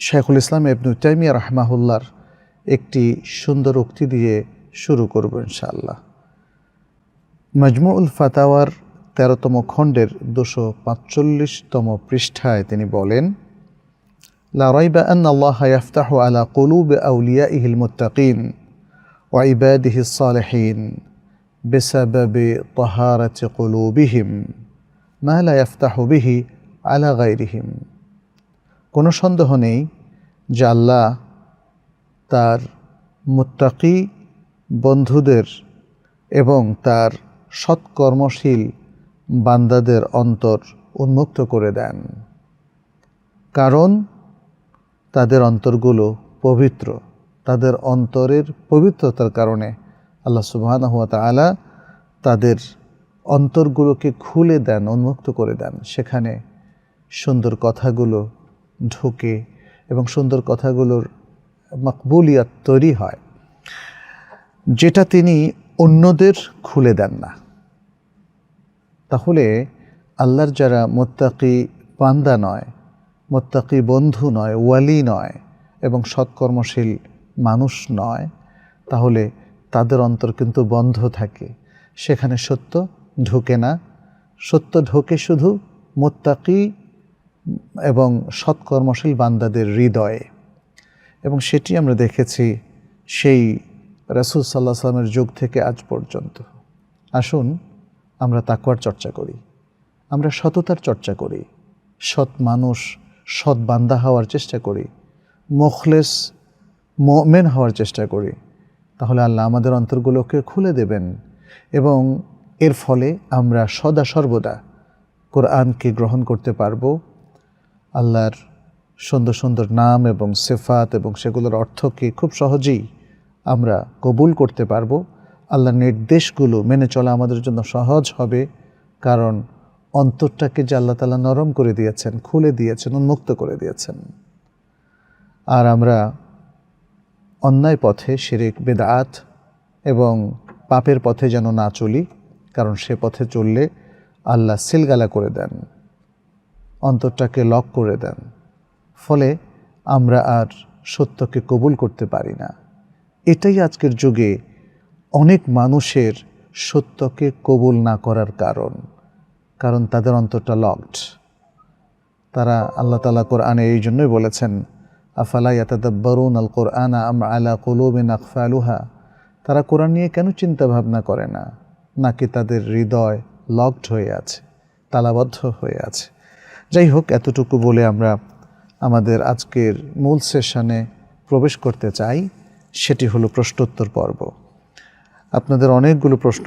শাইখুল ইসলাম ইবনে তাইমিয়া রাহমাহুল্লাহর একটি সুন্দর উক্তি দিয়ে শুরু করব ইনশাআল্লাহ। মাজমুউল ফাতাওয়ার ১৩তম খণ্ডের ২৪৫তম পৃষ্ঠায় তিনি বলেন, লা রাইবা আন্না আল্লাহা ইয়াফতাহু আলা কুলুবি আউলিয়াইহিল মুত্তাকিন ওয়া ইবাদিহিস সালিহিন বিসাবাবি তাহারাতি কুলুবিহিম মা লা ইয়াফতাহু বিহি আলা গায়রিহিম। কোনো সন্দেহ নেই যে আল্লাহ তার মুত্তাকি বন্ধুদের এবং তার সৎকর্মশীল বান্দাদের অন্তর উন্মুক্ত করে দেন, কারণ তাদের অন্তরগুলো পবিত্র। তাদের অন্তরের পবিত্রতার কারণে আল্লাহ সুবহানাহু ওয়া তাআলা তাদের অন্তরগুলোকে খুলে দেন, উন্মুক্ত করে দেন। সেখানে সুন্দর কথাগুলো ঢোকে এবং সুন্দর কথাগুলোর মকবুলিয়াত তৈরি হয়, যেটা তিনি অন্যদের খুলে দেন না। তাহলে আল্লাহর যারা মুত্তাকি বান্দা নয়, মুত্তাকি বন্ধু নয়, ওয়ালি নয় এবং সৎকর্মশীল মানুষ নয়, তাহলে তাদের অন্তর কিন্তু বন্ধ থাকে, সেখানে সত্য ঢোকে না। সত্য ঢোকে শুধু মুত্তাকি এবং সৎকর্মশীল বান্দাদের হৃদয়ে। এবং সেটি আমরা দেখেছি সেই রাসূল সাল্লাল্লাহু আলাইহি ওয়াসাল্লামের যুগ থেকে আজ পর্যন্ত। আসুন আমরা তাকওয়ার চর্চা করি, আমরা সততার চর্চা করি, সৎ মানুষ, সৎ বান্দা হওয়ার চেষ্টা করি, মুখলেস মুমিন হওয়ার চেষ্টা করি। তাহলে আল্লাহ আমাদের অন্তরগুলোকে খুলে দেবেন এবং এর ফলে আমরা সদা সর্বদা কোরআনকে গ্রহণ করতে পারবো, আল্লাহর সুন্দর সুন্দর নাম এবং সিফাত এবং সেগুলোর অর্থকে খুব সহজেই আমরা কবুল করতে পারবো। আল্লাহর নির্দেশগুলো মেনে চলা আমাদের জন্য সহজ হবে, কারণ অন্তরটাকে যে আল্লাহ তাআলা নরম করে দিয়েছেন, খুলে দিয়েছেন, উন্মুক্ত করে দিয়েছেন। আর আমরা অন্যায় পথে, শিরক, বিদআত এবং পাপের পথে যেন না চলি, কারণ সে পথে চললে আল্লাহ সিলগালা করে দেন, অন্তরটাকে লক করে দেন, ফলে আমরা আর সত্যকে কবুল করতে পারি না। এটাই আজকের যুগে অনেক মানুষের সত্যকে কবুল না করার কারণ তাদের অন্তরটা লকড। তারা আল্লাহ তাআলা কোরআনে এই জন্যই বলেছেন, আফালা ইয়াতাদাব্বারুনা আল কুরআনা আম আলা কুলুবিন আকফালুহা। তারা কোরআন নিয়ে কেন চিন্তা ভাবনা করে না? নাকি তাদের হৃদয় লকড হয়ে আছে, তালাবদ্ধ হয়ে আছে। যাই হোক, এতটুকু বলে আমরা আমাদের আজকের মূল সেশনে প্রবেশ করতে চাই। সেটি হলো প্রশ্নোত্তর পর্ব। আপনাদের অনেকগুলো প্রশ্ন